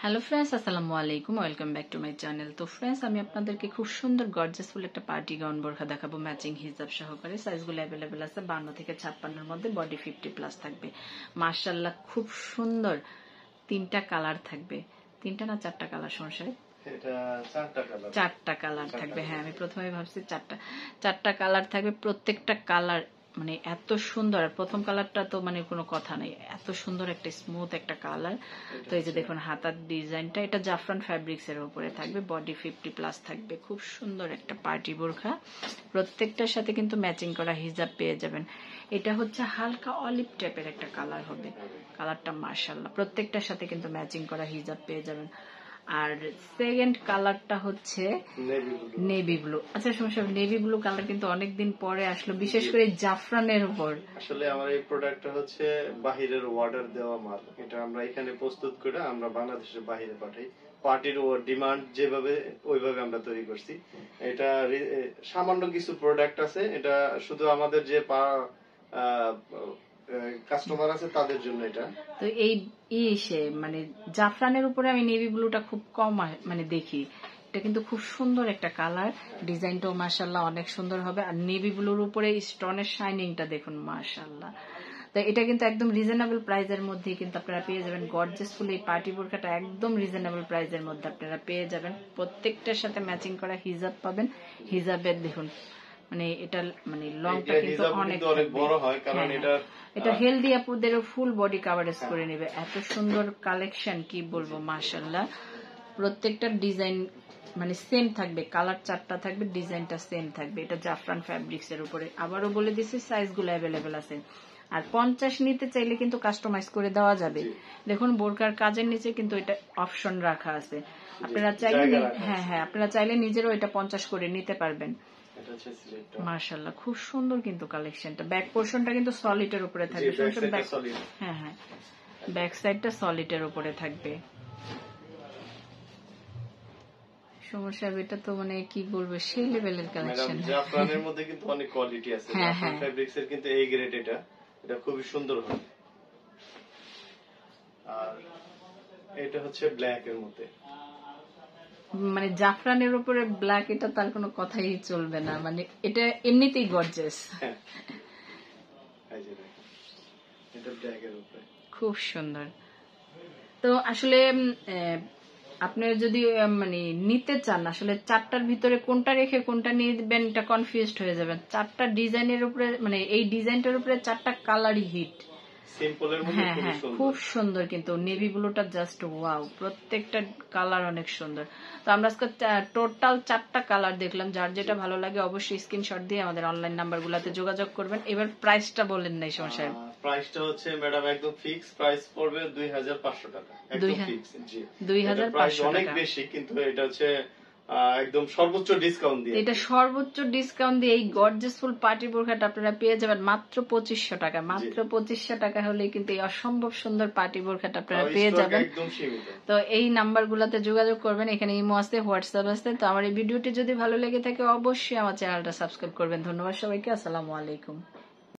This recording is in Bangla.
হ্যালো ফ্রেন্ডস, আসসালামু আলাইকুম, welcome back to my channel. তো ফ্রেন্ডস, আমি আপনাদেরকে খুব সুন্দর গর্জাসফুল একটা পার্টি গাউন বোরখা দেখাবো ম্যাচিং হিজাব সহকারে। সাইজগুলো অ্যাভেলেবেল আছে 52 থেকে 56-এর মধ্যে, বডি 50+ থাকবে। মাশাআল্লাহ, খুব সুন্দর। 3টা কালার থাকবে। 3টা না 4টা কালার সংসারে? এটা 4টা কালার। 4টা কালার থাকবে। হ্যাঁ, আমি প্রথমে ভাবছি 4টা কালার থাকবে। প্রত্যেকটা কালার মানে এত সুন্দর। প্রথম কালারটা তো মানে কোনো কথা নেই, এত সুন্দর একটা স্মুথ একটা কালার। তো এই যে দেখুন হাতার ডিজাইনটা, এটা জাফরান ফ্যাব্রিক্স এর উপরে থাকবে, বডি 50+ থাকবে। খুব সুন্দর একটা পার্টি বোরখা। প্রত্যেকটার সাথে কিন্তু ম্যাচিং করা হিজাব পেয়ে যাবেন। এটা হচ্ছে হালকা অলিভ টাইপের একটা কালার হবে। কালারটা মাশাআল্লাহ, প্রত্যেকটার সাথে কিন্তু ম্যাচিং করা হিজাব পেয়ে যাবেন। আর সেকেন্ড কালারটা হচ্ছে নেভি ব্লু। আচ্ছা সমস্যা, নেভি ব্লু কালার কিন্তু অনেকদিন পরে আসলো, বিশেষ করে জাফরানের উপর। আসলে আমার এই প্রোডাক্টটা হচ্ছে বাহিরের অর্ডার দেওয়া মাল। এটা আমরা এখানে প্রস্তুত করে আমরা বাংলাদেশের বাইরে পাঠাই। পার্টির ডিমান্ড যেভাবে ওইভাবে আমরা তৈরি করছি। এটা সামান্য কিছু প্রোডাক্ট আছে, এটা শুধু আমাদের যে কাস্টমার আছে তাদের জন্য এটা। তো এই মানে জাফরানের উপরে আমি নেভি ব্লুটা খুব কম মানে দেখি। এটা কিন্তু খুব সুন্দর একটা কালার, ডিজাইনটাও মাশাআল্লাহ অনেক সুন্দর হবে। আর নেভি ব্লুর উপরে স্টোনের শাইনিংটা দেখুন মাশাআল্লাহ। তো এটা কিন্তু একদম রিজনেবল প্রাইসের মধ্যে কিন্তু আপনারা পেয়ে যাবেন। গর্জিয়াসফুল এই পার্টি বোরখাটা একদম রিজনেবল প্রাইসের মধ্যে আপনারা পেয়ে যাবেন। প্রত্যেকটার সাথে ম্যাচিং করা হিজাব পাবেন। হিজাবের দেখুন মানে এটা মানে লংটা কিন্তু অনেক বড় হয়, কারণ এটা হেলদি আপুদেরও ফুল বডি কাভারেজ করে নেবে। এত সুন্দর কালেকশন, কি বলবো মাশাআল্লাহ। প্রত্যেকটা ডিজাইন মানে সেম থাকবে, কালার 4টা থাকবে, ডিজাইনটা সেম থাকবে। এটা জাফরান ফ্যাব্রিক্স এর উপরে। আবারও বলে দিচ্ছি সাইজগুলো অ্যাভেলেবেল আছে। আর 50 নিতে চাইলে কিন্তু কাস্টমাইজ করে দেওয়া যাবে। দেখুন বোরকার কাজের নিচে কিন্তু এটা অপশন রাখা আছে, আপনারা চাইলে হ্যাঁ আপনারা চাইলে নিজেরও এটা 50 করে নিতে পারবেন। মাশাআল্লাহ, খুব সুন্দর কিন্তু কালেকশনটা। ব্যাক পোরশনটা কিন্তু সলিডের উপরে থাকবে। হ্যাঁ ব্যাক সাইডটা সলিডের উপরে থাকবে। সমস্যা এটা তো মানে কি বলবো, সেই লেভেলের কালেকশন। জাফরানের মধ্যে কিন্তু অনেক কোয়ালিটি আছে। জাফরান ফেব্রিক্স এর কিন্তু এই গ্রেড, এটা খুবই সুন্দর হয়। আর এটা হচ্ছে ব্ল্যাক এর মধ্যে, মানে জাফরানের উপরে ব্ল্যাক, এটা তার কোনো কথাই চলবে না, মানে এটা এমনিতেই গর্জিয়াস। এটা ব্ল্যাক এর উপরে খুব সুন্দর। তো আসলে আপনারা যদি মানে নিতে চান, আসলে 4টার ভিতরে কোনটা রেখে কোনটা নিবেন এটা কনফিউজড হয়ে যাবেন। 4টা ডিজাইনের উপরে মানে এই ডিজাইনটার উপরে 4টা কালারই হিট। হ্যাঁ খুব সুন্দর কিন্তু নেভি ব্লুটা জাস্ট ওয়াও, প্রত্যেকটা কালার অনেক সুন্দর। তো আমরা আজকে টোটাল 4টা কালার দেখলাম। যার যেটা ভালো লাগে অবশ্যই স্ক্রিনশট দিয়ে আমাদের অনলাইন নাম্বারগুলোতে যোগাযোগ করবেন। এবার প্রাইসটা বলেন নাই সমস্যা। প্রাইসটা হচ্ছে ম্যাডাম একদম ফিক্স প্রাইস পড়বে 2500 টাকা। একদম ফিক্স। জি, 2500 টাকা অনেক বেশি, কিন্তু এটা হচ্ছে একদম সর্বোচ্চ ডিসকাউন্ট দিয়ে। এটা সর্বোচ্চ ডিসকাউন্ট দিয়ে এই গর্জিয়াসফুল পার্টি বোরখাটা আপনারা পেয়ে যাবেন মাত্র 2500 টাকা। মাত্র 2500 টাকা হলে কিন্তু এই অসম্ভব সুন্দর পার্টি বোরখাটা আপনারা পেয়ে যাবেন। তো এই নাম্বারগুলোতে যোগাযোগ করবেন। এখানে ইমো আছে, হোয়াটসঅ্যাপ আছে। তো আমার এই ভিডিওটি যদি ভালো লেগে থাকে অবশ্যই আমার চ্যানেলটা সাবস্ক্রাইব করবেন। ধন্যবাদ সবাইকে, আসসালামু আলাইকুম।